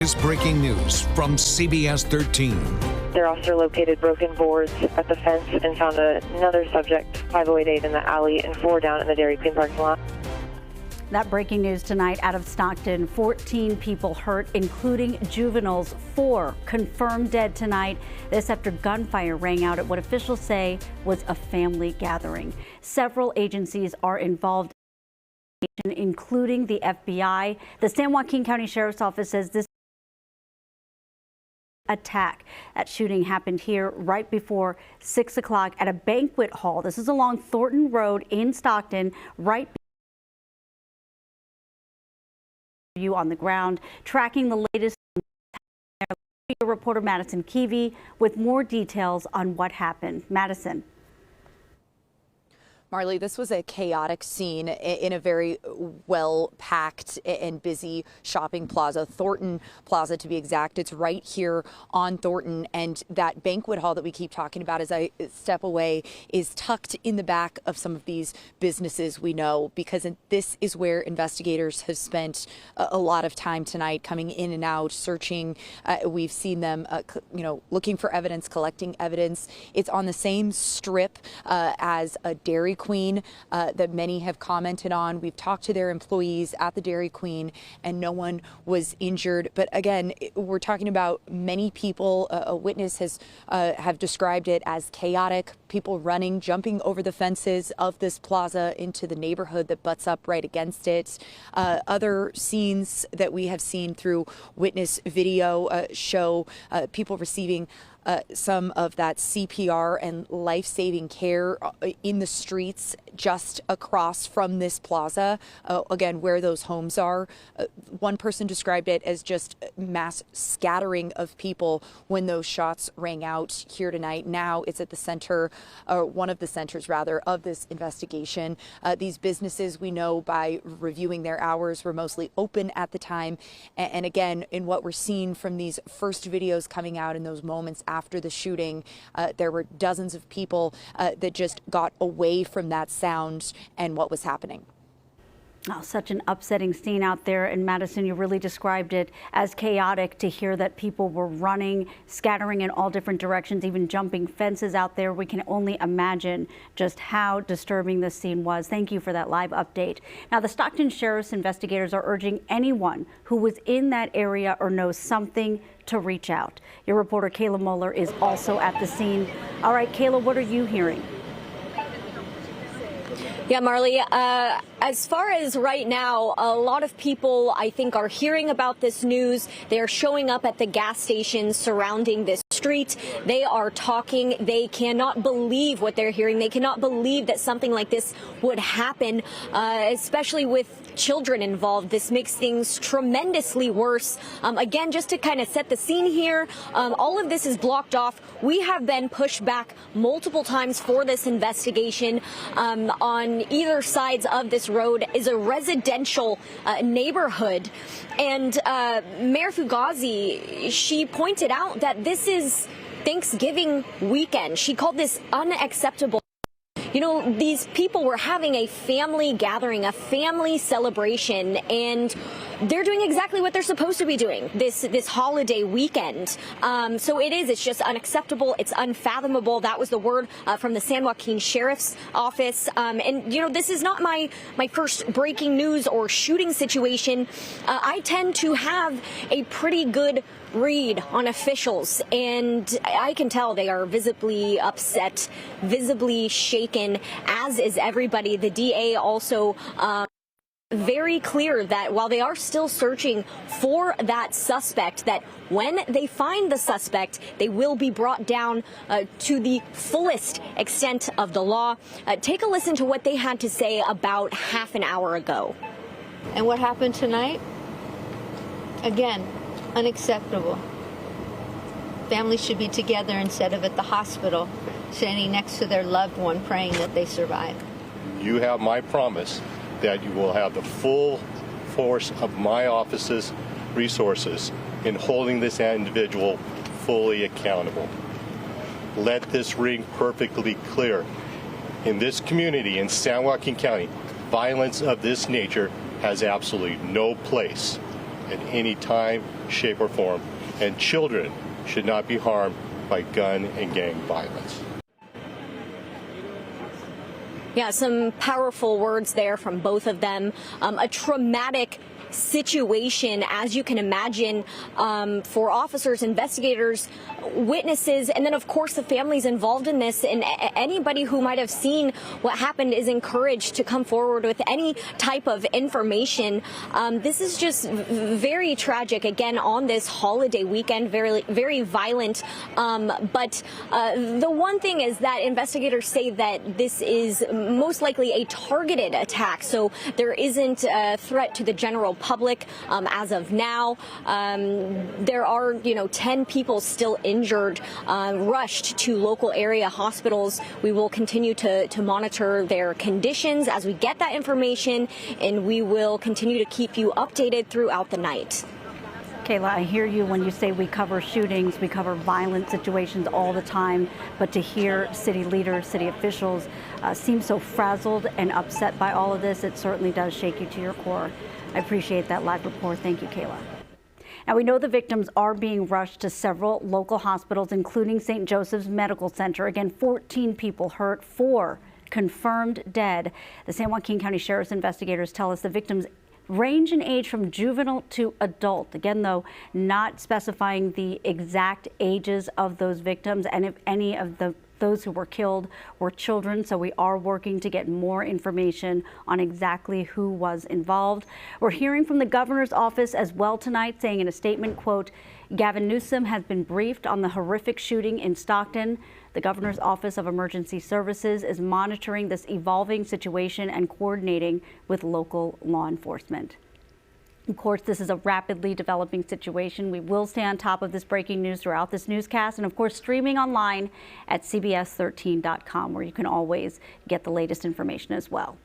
Is breaking news from CBS 13. Their officer located broken boards at the fence and found another subject, 5088, in the alley, and 4 down in the Dairy Queen parking lot. That breaking news tonight out of Stockton. 14 people hurt, including juveniles. 4 confirmed dead tonight. This after gunfire rang out at what officials say was a family gathering. Several agencies are involved, including the FBI. The San Joaquin County Sheriff's Office says this attack. That shooting happened here right before 6 o'clock at a banquet hall. This is along Thornton Road in Stockton, right you on the ground. Tracking the latest, reporter Madison Keevy with more details on what happened. Madison. Marley, this was a chaotic scene in a very well-packed and busy shopping plaza, Thornton Plaza to be exact. It's right here on Thornton, and that banquet hall that we keep talking about as I step away is tucked in the back of some of these businesses we know, because this is where investigators have spent a lot of time tonight, coming in and out, searching. We've seen them, looking for evidence, collecting evidence. It's on the same strip as a Dairy Queen that many have commented on. We've talked to their employees at the Dairy Queen and no one was injured. But again, we're talking about many people. A witness has have described it as chaotic, people running, jumping over the fences of this plaza into the neighborhood that butts up right against it. Other scenes that we have seen through witness video show people receiving some of that CPR and life-saving care in the streets just across from this plaza, again, where those homes are. One person described it as just mass scattering of people when those shots rang out here tonight. Now it's at the center, or one of the centers rather, of this investigation. These businesses, we know by reviewing their hours, were mostly open at the time. And again, in what we're seeing from these first videos coming out in those moments after the shooting, there were dozens of people that just got away from that sound and what was happening. Oh, such an upsetting scene out there in Madison. You really described it as chaotic. To hear that people were running, scattering in all different directions, even jumping fences out there. We can only imagine just how disturbing this scene was. Thank you for that live update. Now, the Stockton Sheriff's investigators are urging anyone who was in that area or knows something to reach out. Your reporter Kayla Moeller is also at the scene. All right, Kayla, what are you hearing? Yeah, Marley, as far as right now, a lot of people, I think, are hearing about this news. They are showing up at the gas stations surrounding this street. They are talking. They cannot believe what they're hearing. They cannot believe that something like this would happen, especially with children involved. This makes things tremendously worse. Again, just to kind of set the scene here, all of this is blocked off. We have been pushed back multiple times for this investigation. On either sides of this road is a residential neighborhood. And Mayor Fugazi, she pointed out that this is Thanksgiving weekend. She called this unacceptable. You know, these people were having a family gathering, a family celebration, and they're doing exactly what they're supposed to be doing this holiday weekend. So it's just unacceptable. It's unfathomable. That was the word from the San Joaquin Sheriff's Office. And, you know, this is not my first breaking news or shooting situation. I tend to have a pretty good read on officials, and I can tell they are visibly upset, visibly shaken, as is everybody. The DA also very clear that while they are still searching for that suspect, that when they find the suspect, they will be brought down to the fullest extent of the law. Take a listen to what they had to say about half an hour ago. And what happened tonight? Again, unacceptable. Families should be together instead of at the hospital, standing next to their loved one, praying that they survive. You have my promise that you will have the full force of my office's resources in holding this individual fully accountable. Let this ring perfectly clear. In this community, in San Joaquin County, violence of this nature has absolutely no place. in any time, shape, or form, and children should not be harmed by gun and gang violence. Yeah, some powerful words there from both of them. A traumatic situation, as you can imagine, for officers, investigators, witnesses, and then, of course, the families involved in this. And anybody who might have seen what happened is encouraged to come forward with any type of information. This is just very tragic, again, on this holiday weekend, very, very violent. But the one thing is that investigators say that this is most likely a targeted attack. So there isn't a threat to the general public as of now. There are, 10 people still injured, rushed to local area hospitals. We will continue to monitor their conditions as we get that information, and we will continue to keep you updated throughout the night. Kayla, I hear you when you say we cover shootings, we cover violent situations all the time, but to hear city leaders, city officials seem so frazzled and upset by all of this, it certainly does shake you to your core. I appreciate that live report. Thank you, Kayla. Now, we know the victims are being rushed to several local hospitals, including St. Joseph's Medical Center. Again, 14 people hurt, 4 confirmed dead. The San Joaquin County Sheriff's investigators tell us the victims range in age from juvenile to adult. Again, though, not specifying the exact ages of those victims and if any of those who were killed were children. So we are working to get more information on exactly who was involved. We're hearing from the governor's office as well tonight, saying in a statement, quote, Gavin Newsom has been briefed on the horrific shooting in Stockton. The governor's office of emergency services is monitoring this evolving situation and coordinating with local law enforcement. Of course, this is a rapidly developing situation. We will stay on top of this breaking news throughout this newscast, and of course, streaming online at CBS13.com, where you can always get the latest information as well.